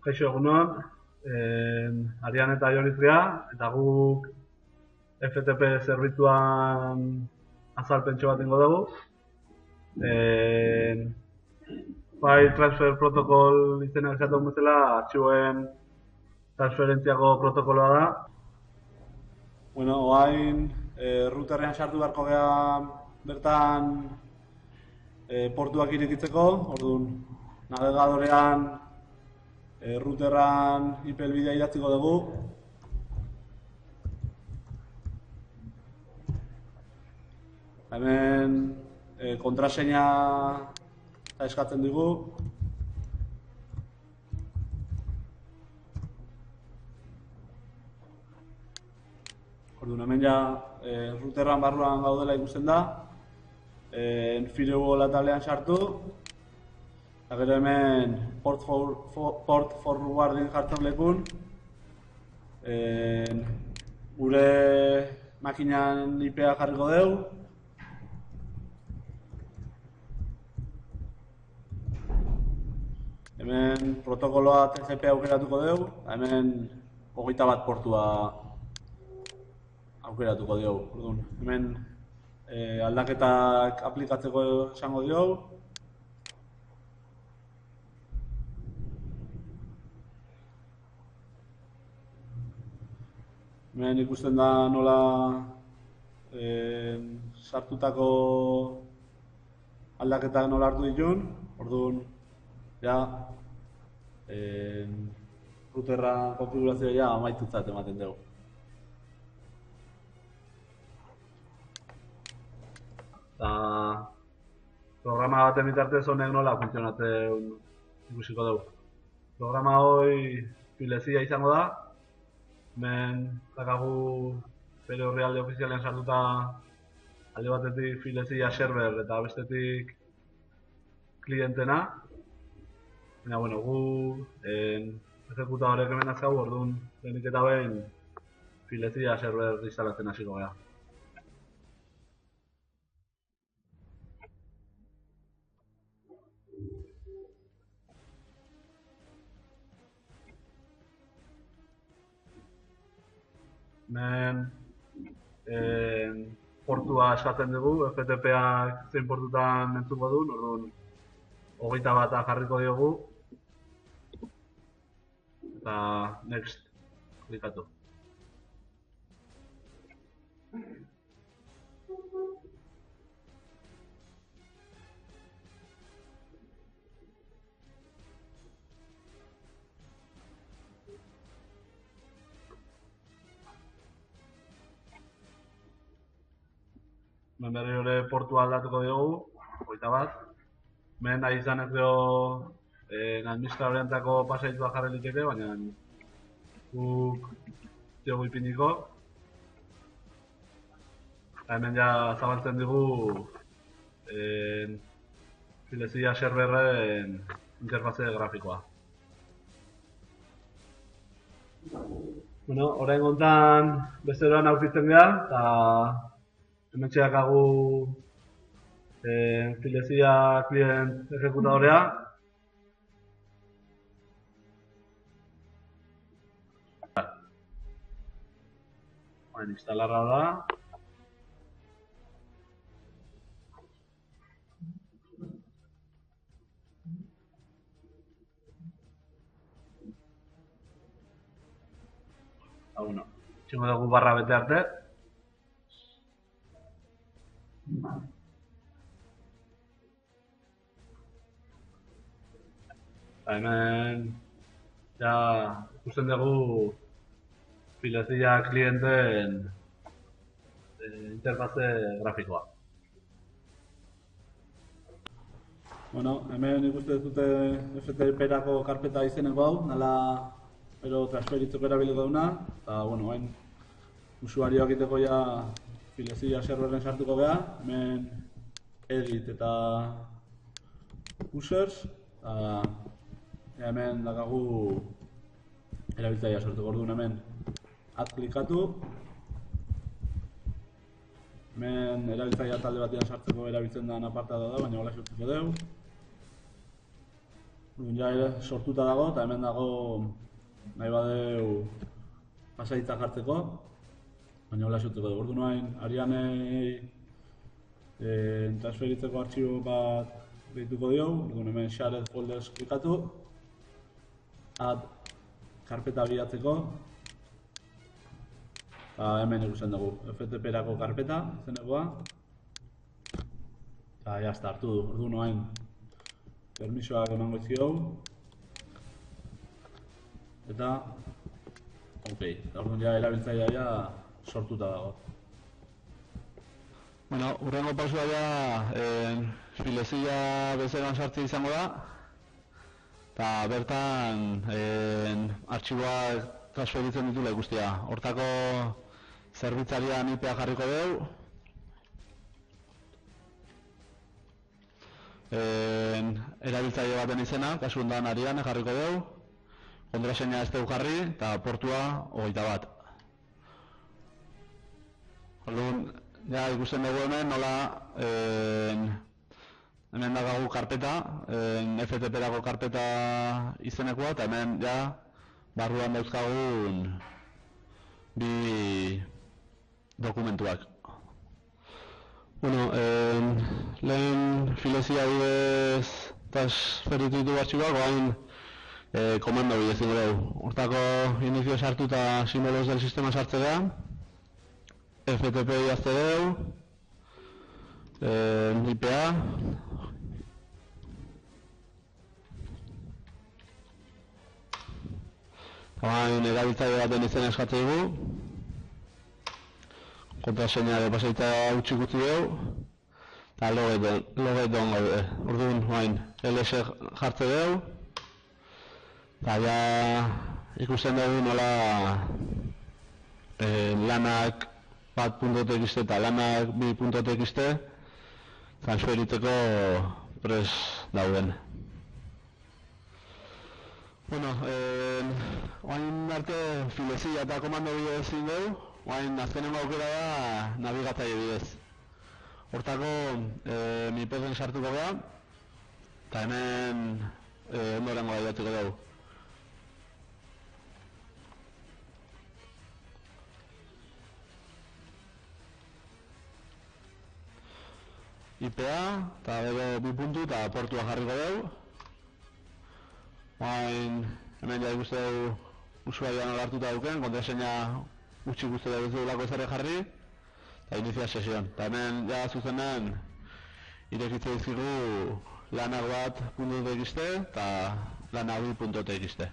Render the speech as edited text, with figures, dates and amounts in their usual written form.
Kaixo egunon, Arian eta Jonitria, eta guk FTP zerbitzuan azalpentxo bat ingo dugu. File Transfer Protocol izenak esaten bezala, artxiboen transferentziako protokoloa da. Bueno, oain routerrean sartu beharko gea bertan portuak irekitzeko, orduan navegadorean routerran IP helbidea idatziko dugu. Hemen kontraseina eskatzen dugu. Orduan, hemen ja routerran barruan gaudela ikusten da. Firewall atalean sartu. Eta gero hemen port forwarding jartzen lekun. Gure makinan IP-a jarriko dugu. Hemen protokoloa TCP aukeratuko dugu. Hemen 21 portua aukeratuko dugu. Orduan, hemen aldaketak aplikatzeko esango dugu. Hemen ikusten da nola sartutako aldaketak nola hartu ditun. Orduan, ja, routerra konfigurazioa ja amaitutzat ematen dugu. Eta programa baten bitartez honek nola funtzionatzen ikusiko dugu. Programa hoi filezia izango da. Hemen dakagu bere orrialde ofizialean sartuta alde batetik filezia server eta bestetik klientena. Baina, bueno, gu exekutadorek hemen azkagu, orduan lehenik eta behin filezia server instalatzen hasiko gara. Hemen portua eskatzen dugu, FTP-ak zein portutan entzuko du, orduan 21 jarriko diogu. Eta next klikatu. Hemen berri hori portua aldatuko diogu, 21. Hemen nahi izan ez dugu administradoreantzako pasaitua jarri liteke, baina guk diogu ipiniko. Hemen ja zabaltzen dugu filezia serverren interfaze grafikoa. Bueno, orain gontan beste eroan aurkitzen gara, eta hemen txeakagu filezia klient exekutadorea. Instalarra da. Bueno, txingo dugu barra bete arte. Hemen ja ikusten dugu filezia klienteen interfaze grafikoa. Bueno, hemen ikusten dute FTP-erako karpeta izeneko hau, nala pero transferitzeko erabiliko duna. Eta, bueno, hain usuarioak egiteko ja filezia serverren sartuko geha. Hemen edit eta users. Hemen dakagu erabiltzailea sortuko, orduan hemen add klikatu. Hemen erabiltzailea talde batean sartzeko erabiltzen den apartada da, baina hola sortuko dugu. Ja sortuta dago, eta hemen dago nahi badeu pasaitzak hartzeko, baina hola xuteko dugu. Ordu noain, Arianei transferitzeko artxibo bat behituko diogu, ordu hemen shared folders klikatu, add karpeta bilatzeko, eta hemen ikusten dugu, FTP-erako karpeta izenekoa, eta jazta hartu du, ordu noain permisoak emango izkigu, eta ok, orduan ja erabiltzailea ja sortuta dago. Bueno, hurrengo pausua ja filezia bezeroan sartze izango da, eta bertan artxiboak transferitzen ditula ikustea. Hortako zerbitzarian IP-a jarriko dugu. Erabiltzaile baten izena, kasu honetan Ariane jarriko dugu. Kontraseina ez dugu jarri, eta portua 21. Orduan, ja ikusten dugu hemen nola hemen dagagu karpeta, FTP-erako karpeta izenekoa, eta hemen ja barruan dauzkagun bi dokumentuak. Bueno, lehen filezia bidez transferitu ditu artxiboak, orain komando bidez ingo dugu. Hortako inizio sartu eta simbolos del sistema sartzea, FTP idazte dugu, IP-a, orain erabiltzaile baten izena eskatzen dugu, kontraseina ere pasaita utzi gutxi dugu, eta logeton gaude. Orduan, orain ls jartze dugu, eta ja ikusten dugu nola lanak bat.txt eta lanak bi.txt transferitzeko prest dauden. Bueno, orain arte filezia eta komando bidez egin dugu, orain azkenengo aukera da nabigatzaile bidez. Hortako MIPES-en sartuko da, eta hemen ondorengo idatziko dugu. IP-a, eta gero bi puntu eta portua jarriko dugu. Hemen ja ikuste dugu usuarioa nola hartuta duken, kontraseina utzi guzti da ez dugulako ezarri jarri, eta inizia sesioan. Eta hemen ja zuzenean irekitze dizkigu lanak bat.txt eta lanak bi.txt.